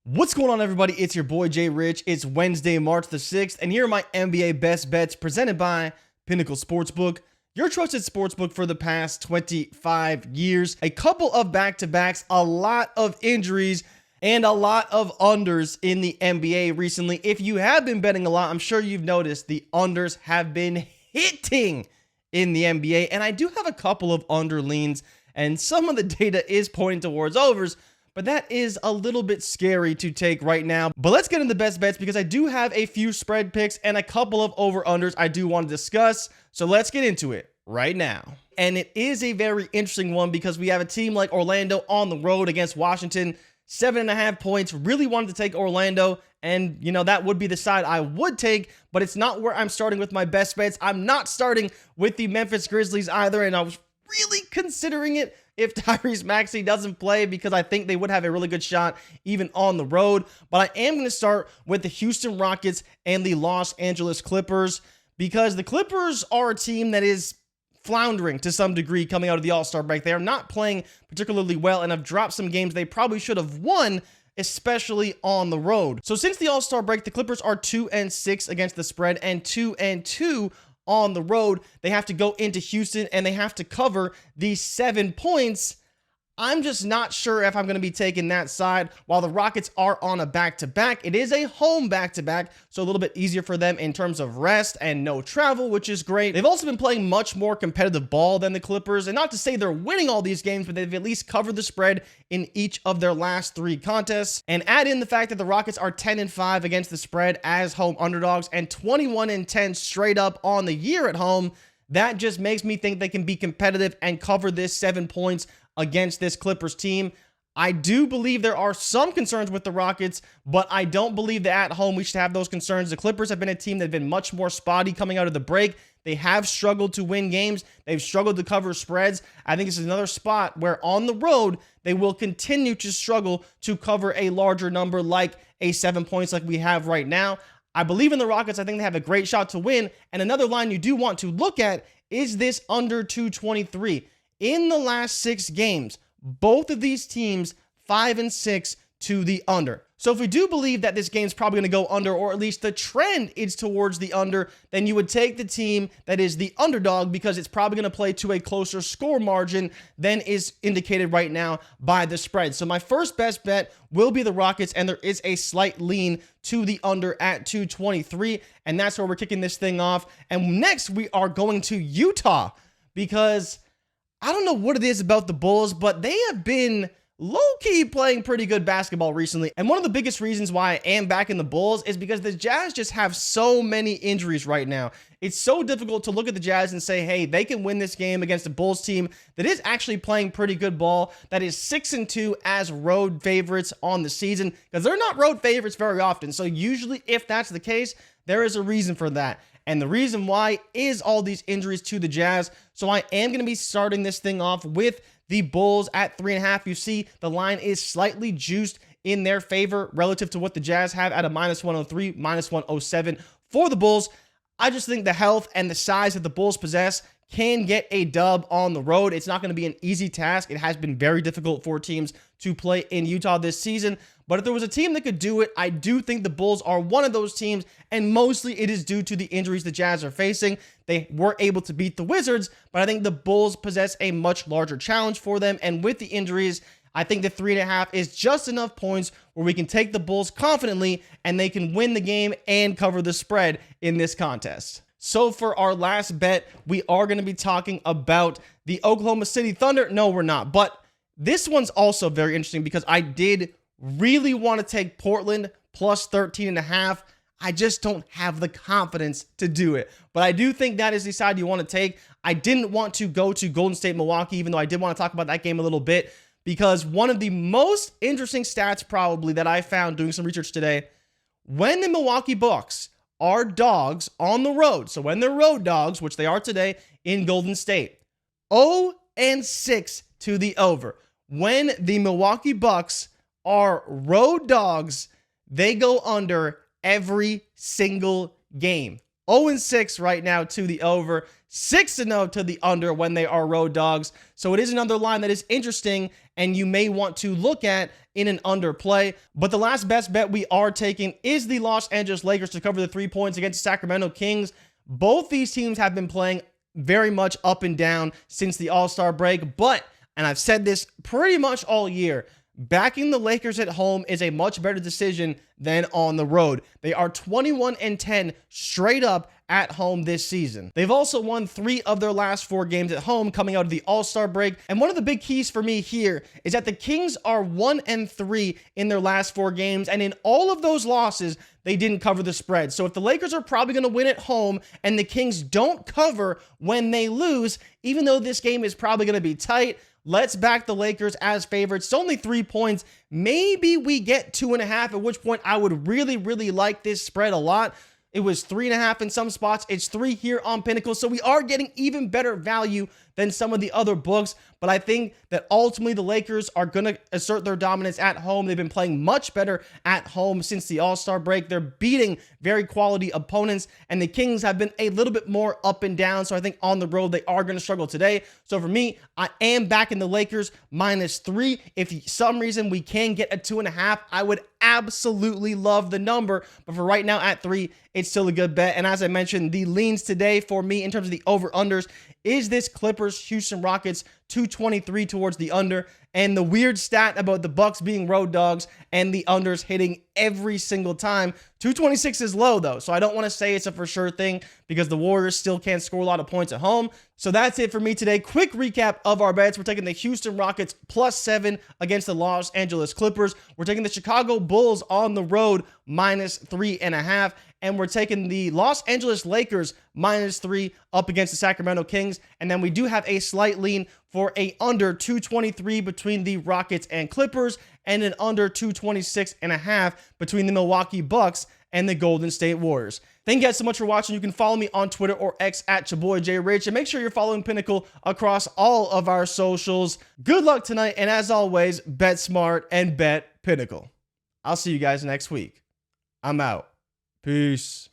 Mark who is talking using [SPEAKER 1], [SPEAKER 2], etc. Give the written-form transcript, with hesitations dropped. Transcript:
[SPEAKER 1] What's going on, everybody? It's your boy Jay Rich. It's Wednesday, March the 6th, and here are my NBA best bets presented by Pinnacle Sportsbook, your trusted sportsbook for the past 25 years. A couple of back-to-backs, a lot of injuries, and a lot of unders in the NBA recently. If you have been betting a lot, I'm sure you've noticed the unders have been hitting in the NBA, and I do have a couple of under leans, and some of the data is pointing towards overs, but that is a little bit scary to take right now. But let's get into the best bets because I do have a few spread picks and a couple of over-unders I do want to discuss. So let's get into it right now. And it is a very interesting one because we have a team like Orlando on the road against Washington. 7.5 points. Really wanted to take Orlando. And, that would be the side I would take, but it's not where I'm starting with my best bets. I'm not starting with the Memphis Grizzlies either, and I was really considering it if Tyrese Maxey doesn't play because I think they would have a really good shot even on the road. But I am going to start with the Houston Rockets and the Los Angeles Clippers because the Clippers are a team that is floundering to some degree coming out of the All-Star break. They are not playing particularly well and have dropped some games they probably should have won, especially on the road. So since the All-Star break, the Clippers are 2-6 against the spread and 2-2 on the road. They have to go into Houston and they have to cover these 7 points. I'm just not sure if I'm going to be taking that side. While the Rockets are on a back-to-back, it is a home back-to-back, so a little bit easier for them in terms of rest and no travel, which is great. They've also been playing much more competitive ball than the Clippers, and not to say they're winning all these games, but they've at least covered the spread in each of their last 3 contests. And add in the fact that the Rockets are 10-5 against the spread as home underdogs and 21-10 straight up on the year at home. That just makes me think they can be competitive and cover this 7 points against this Clippers team. I do believe there are some concerns with the Rockets, but I don't believe that at home we should have those concerns. The Clippers have been a team that have been much more spotty coming out of the break. They have struggled to win games. They've struggled to cover spreads. I think this is another spot where on the road, they will continue to struggle to cover a larger number like a 7 points like we have right now. I believe in the Rockets. I think they have a great shot to win. And another line you do want to look at is this under 223. In the last 6 games, both of these teams 5-6 to the under. So if we do believe that this game's probably going to go under, or at least the trend is towards the under, then you would take the team that is the underdog because it's probably going to play to a closer score margin than is indicated right now by the spread. So my first best bet will be the Rockets, and there is a slight lean to the under at 223, and that's where we're kicking this thing off. And next we are going to Utah because I don't know what it is about the Bulls, but they have been low-key playing pretty good basketball recently. And one of the biggest reasons why I am back in the Bulls is because the Jazz just have so many injuries right now. It's so difficult to look at the Jazz and say, hey, they can win this game against a Bulls team that is actually playing pretty good ball, that is 6-2 as road favorites on the season, because they're not road favorites very often. So usually if that's the case, there is a reason for that. And the reason why is all these injuries to the Jazz. So I am going to be starting this thing off with the Bulls at 3.5. You see the line is slightly juiced in their favor relative to what the Jazz have at a -103, -107 for the Bulls. I just think the health and the size that the Bulls possess can get a dub on the road. It's not going to be an easy task. It has been very difficult for teams to play in Utah this season. But if there was a team that could do it, I do think the Bulls are one of those teams, and mostly it is due to the injuries the Jazz are facing. They were able to beat the Wizards, but I think the Bulls possess a much larger challenge for them. And with the injuries, I think the 3.5 is just enough points where we can take the Bulls confidently and they can win the game and cover the spread in this contest. So for our last bet, we are going to be talking about the Oklahoma City Thunder. No, we're not. But this one's also very interesting because I did really want to take Portland plus 13.5. I just don't have the confidence to do it. But I do think that is the side you want to take. I didn't want to go to Golden State, Milwaukee, even though I did want to talk about that game a little bit, because one of the most interesting stats probably that I found doing some research today, when the Milwaukee Bucks are dogs on the road, so when they're road dogs, which they are today in Golden State, 0-6 to the over. When the Milwaukee Bucks are road dogs, they go under every single game. 0-6 right now to the over, 6-0 to the under when they are road dogs. So it is another line that is interesting and you may want to look at in an underplay. But the last best bet we are taking is the Los Angeles Lakers to cover the 3 points against the Sacramento Kings. Both these teams have been playing very much up and down since the All-Star break, but, and I've said this pretty much all year, backing the Lakers at home is a much better decision than on the road. They are 21-10 straight up at home this season. They've also won 3 of their last 4 games at home coming out of the All-Star break. And one of the big keys for me here is that the Kings are 1-3 in their last 4 games. And in all of those losses, they didn't cover the spread. So if the Lakers are probably going to win at home and the Kings don't cover when they lose, even though this game is probably going to be tight, let's back the Lakers as favorites. It's only 3 points. Maybe we get 2.5, at which point I would really, really like this spread a lot. It was 3.5 in some spots. It's 3 here on Pinnacle. So we are getting even better value than some of the other books. But I think that ultimately the Lakers are going to assert their dominance at home. They've been playing much better at home since the All-Star break. They're beating very quality opponents. And the Kings have been a little bit more up and down. So I think on the road, they are going to struggle today. So for me, I am backing the Lakers -3. If for some reason we can get a 2.5, I would absolutely love the number. But for right now at 3, it's still a good bet. And as I mentioned, the leans today for me in terms of the over-unders is this Clippers-Houston Rockets 223 towards the under. And the weird stat about the Bucks being road dogs and the unders hitting every single time. 226 is low, though, so I don't want to say it's a for sure thing because the Warriors still can't score a lot of points at home. So that's it for me today. Quick recap of our bets. We're taking the Houston Rockets +7 against the Los Angeles Clippers. We're taking the Chicago Bulls on the road -3.5. And we're taking the Los Angeles Lakers -3 up against the Sacramento Kings. And then we do have a slight lean for a under 223 between the Rockets and Clippers and an under 226.5 between the Milwaukee Bucks and the Golden State Warriors. Thank you guys so much for watching. You can follow me on Twitter or X at your boy Jay Rich. And make sure you're following Pinnacle across all of our socials. Good luck tonight. And as always, bet smart and bet Pinnacle. I'll see you guys next week. I'm out. Peace.